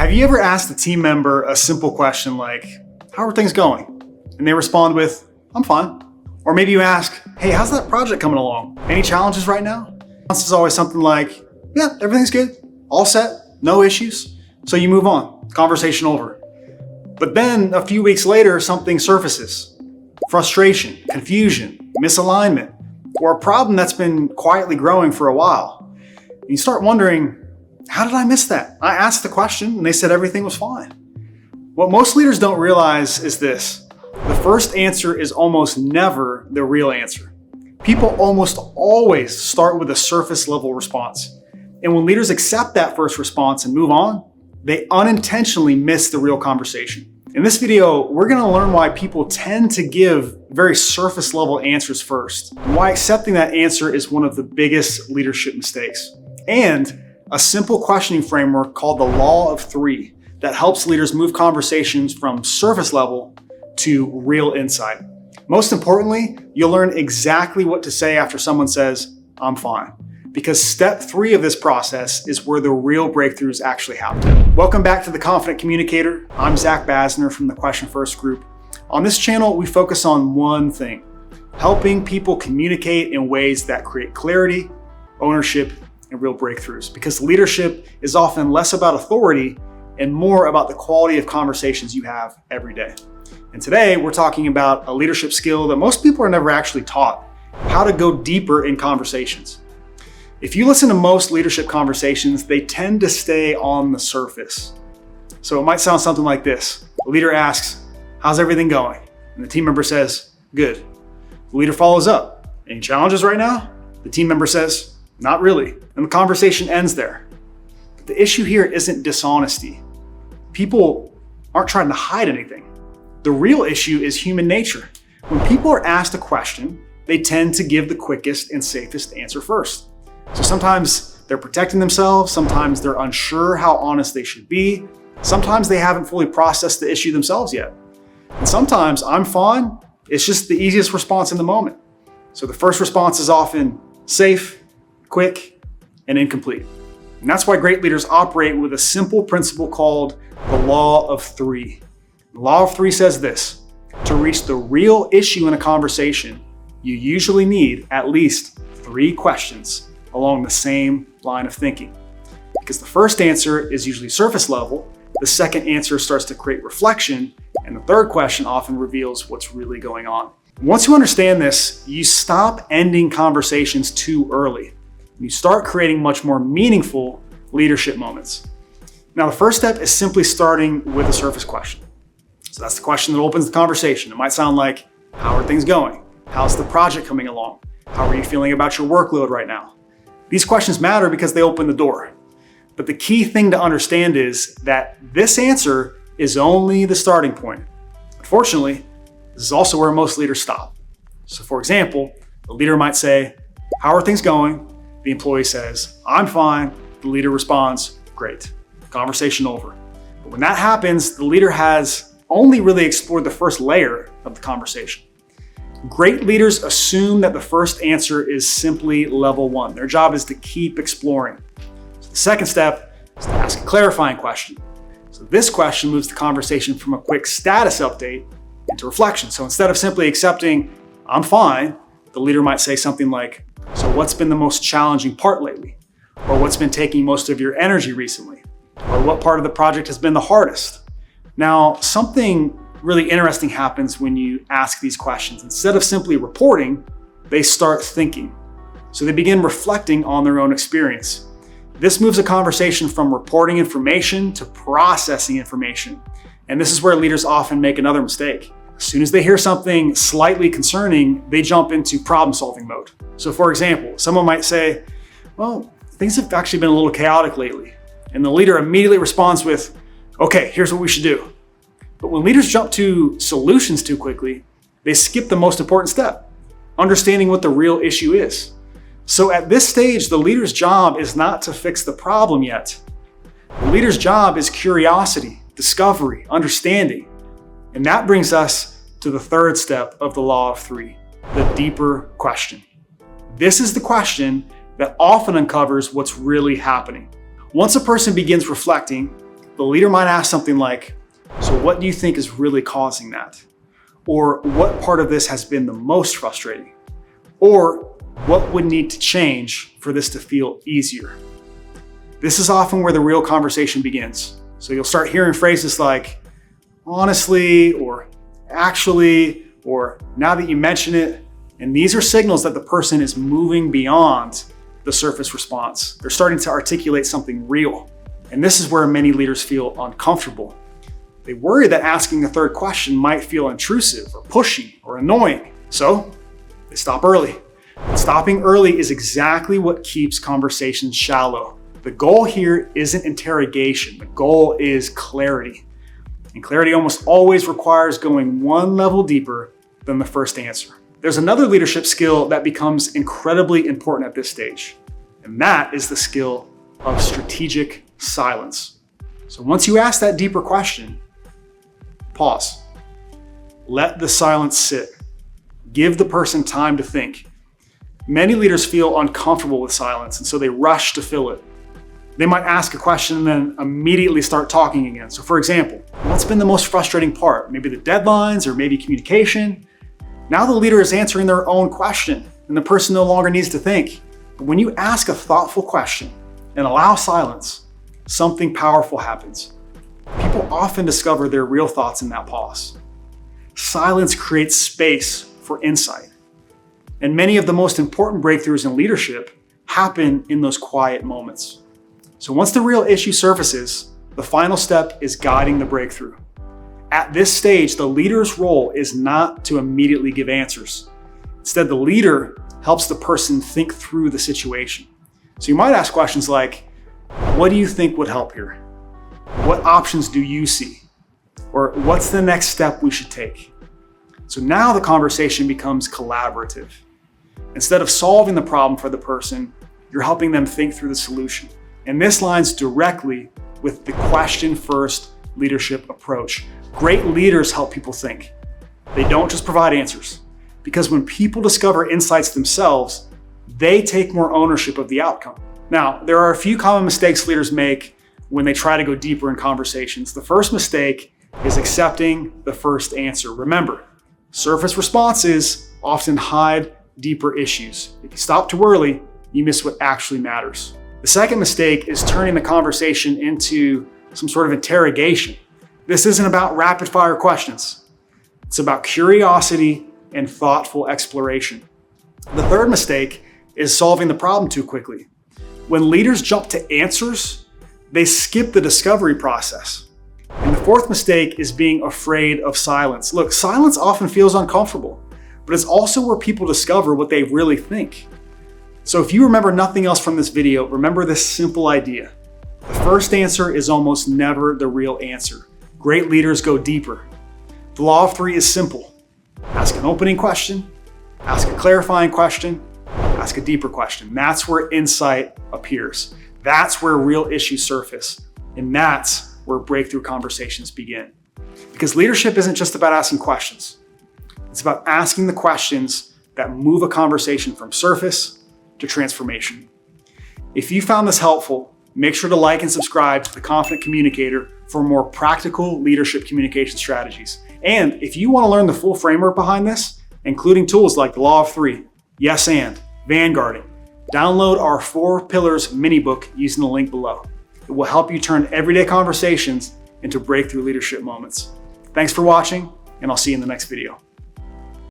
Have you ever asked a team member a simple question like, how are things going? And they respond with, I'm fine. Or maybe you ask, hey, how's that project coming along? Any challenges right now? The answer is always something like, yeah, everything's good, all set, no issues. So you move on, conversation over. But then a few weeks later, something surfaces. Frustration, confusion, misalignment, or a problem that's been quietly growing for a while. And you start wondering, how did I miss that? I asked the question and they said everything was fine. What most leaders don't realize is this: the first answer is almost never the real answer. People almost always start with a surface level response. And when leaders accept that first response and move on, they unintentionally miss the real conversation. In this video, we're going to learn why people tend to give very surface level answers first, and why accepting that answer is one of the biggest leadership mistakes, and a simple questioning framework called the Law of Three that helps leaders move conversations from surface level to real insight. Most importantly, you'll learn exactly what to say after someone says, I'm fine. Because step 3 of this process is where the real breakthroughs actually happen. Welcome back to The Confident Communicator. I'm Basner from the Question First Group. On this channel, we focus on one thing: helping people communicate in ways that create clarity, ownership, and real breakthroughs. Because leadership is often less about authority and more about the quality of conversations you have every day. And today, we're talking about a leadership skill that most people are never actually taught: how to go deeper in conversations. If you listen to most leadership conversations, they tend to stay on the surface. So it might sound something like this. The leader asks, how's everything going? And the team member says, good. The leader follows up, any challenges right now? The team member says, not really. And the conversation ends there. But the issue here isn't dishonesty. People aren't trying to hide anything. The real issue is human nature. When people are asked a question, they tend to give the quickest and safest answer first. So sometimes they're protecting themselves, sometimes they're unsure how honest they should be, sometimes they haven't fully processed the issue themselves yet. And sometimes I'm fine, it's just the easiest response in the moment. So the first response is often safe, quick, and incomplete. And that's why great leaders operate with a simple principle called the Law of Three. The Law of Three says this: to reach the real issue in a conversation, you usually need at least 3 questions along the same line of thinking. Because the first answer is usually surface level, the second answer starts to create reflection, and the third question often reveals what's really going on. Once you understand this, you stop ending conversations too early. You start creating much more meaningful leadership moments. Now, the first step is simply starting with a surface question. So that's the question that opens the conversation. It might sound like, how are things going? How's the project coming along? How are you feeling about your workload right now? These questions matter because they open the door. But the key thing to understand is that this answer is only the starting point. Unfortunately, this is also where most leaders stop. So for example, the leader might say, how are things going? The employee says, I'm fine. The leader responds, great. Conversation over. But when that happens, the leader has only really explored the first layer of the conversation. Great leaders assume that the first answer is simply level 1. Their job is to keep exploring. So the second step is to ask a clarifying question. So this question moves the conversation from a quick status update into reflection. So instead of simply accepting, I'm fine, the leader might say something like, so what's been the most challenging part lately? Or what's been taking most of your energy recently? Or what part of the project has been the hardest? Now, something really interesting happens when you ask these questions. Instead of simply reporting, they start thinking. So they begin reflecting on their own experience. This moves a conversation from reporting information to processing information. And this is where leaders often make another mistake. As soon as they hear something slightly concerning, they jump into problem-solving mode. So for example, someone might say, well, things have actually been a little chaotic lately. And the leader immediately responds with, okay, here's what we should do. But when leaders jump to solutions too quickly, they skip the most important step: understanding what the real issue is. So at this stage, the leader's job is not to fix the problem yet. The leader's job is curiosity, discovery, understanding. And that brings us to the third step of the Law of Three, the deeper question. This is the question that often uncovers what's really happening. Once a person begins reflecting, The leader might ask something like, so what do you think is really causing that? Or what part of this has been the most frustrating? Or what would need to change for this to feel easier? This is often where the real conversation begins. So you'll start hearing phrases like, honestly, or actually, or now that you mention it. And these are signals that the person is moving beyond the surface response. They're starting to articulate something real. And this is where many leaders feel uncomfortable. They worry that asking a third question might feel intrusive or pushy or annoying. So they stop early. Stopping early is exactly what keeps conversations shallow. The goal here isn't interrogation. The goal is clarity. And clarity almost always requires going one level deeper than the first answer. There's another leadership skill that becomes incredibly important at this stage, and that is the skill of strategic silence. So once you ask that deeper question, pause. Let the silence sit. Give the person time to think. Many leaders feel uncomfortable with silence, and so they rush to fill it. They might ask a question and then immediately start talking again. So for example, what's been the most frustrating part? Maybe the deadlines or maybe communication. Now the leader is answering their own question and the person no longer needs to think. But when you ask a thoughtful question and allow silence, something powerful happens. People often discover their real thoughts in that pause. Silence creates space for insight. And many of the most important breakthroughs in leadership happen in those quiet moments. So once the real issue surfaces, the final step is guiding the breakthrough. At this stage, the leader's role is not to immediately give answers. Instead, the leader helps the person think through the situation. So you might ask questions like, what do you think would help here? What options do you see? Or what's the next step we should take? So now the conversation becomes collaborative. Instead of solving the problem for the person, you're helping them think through the solution. And this lines directly with the question-first leadership approach. Great leaders help people think. They don't just provide answers. Because when people discover insights themselves, they take more ownership of the outcome. Now, there are a few common mistakes leaders make when they try to go deeper in conversations. The first mistake is accepting the first answer. Remember, surface responses often hide deeper issues. If you stop too early, you miss what actually matters. The second mistake is turning the conversation into some sort of interrogation. This isn't about rapid fire questions. It's about curiosity and thoughtful exploration. The third mistake is solving the problem too quickly. When leaders jump to answers, they skip the discovery process. And the fourth mistake is being afraid of silence. Look, silence often feels uncomfortable, but it's also where people discover what they really think. So if you remember nothing else from this video, remember this simple idea. The first answer is almost never the real answer. Great leaders go deeper. The law of three is simple. Ask an opening question, ask a clarifying question, ask a deeper question. That's where insight appears. That's where real issues surface. And that's where breakthrough conversations begin. Because leadership isn't just about asking questions. It's about asking the questions that move a conversation from surface to transformation. If you found this helpful, make sure to like and subscribe to The Confident Communicator for more practical leadership communication strategies. And if you want to learn the full framework behind this, including tools like the Law of Three, Yes and, Vanguarding, download our 4 Pillars mini book using the link below. It will help you turn everyday conversations into breakthrough leadership moments. Thanks for watching, and I'll see you in the next video.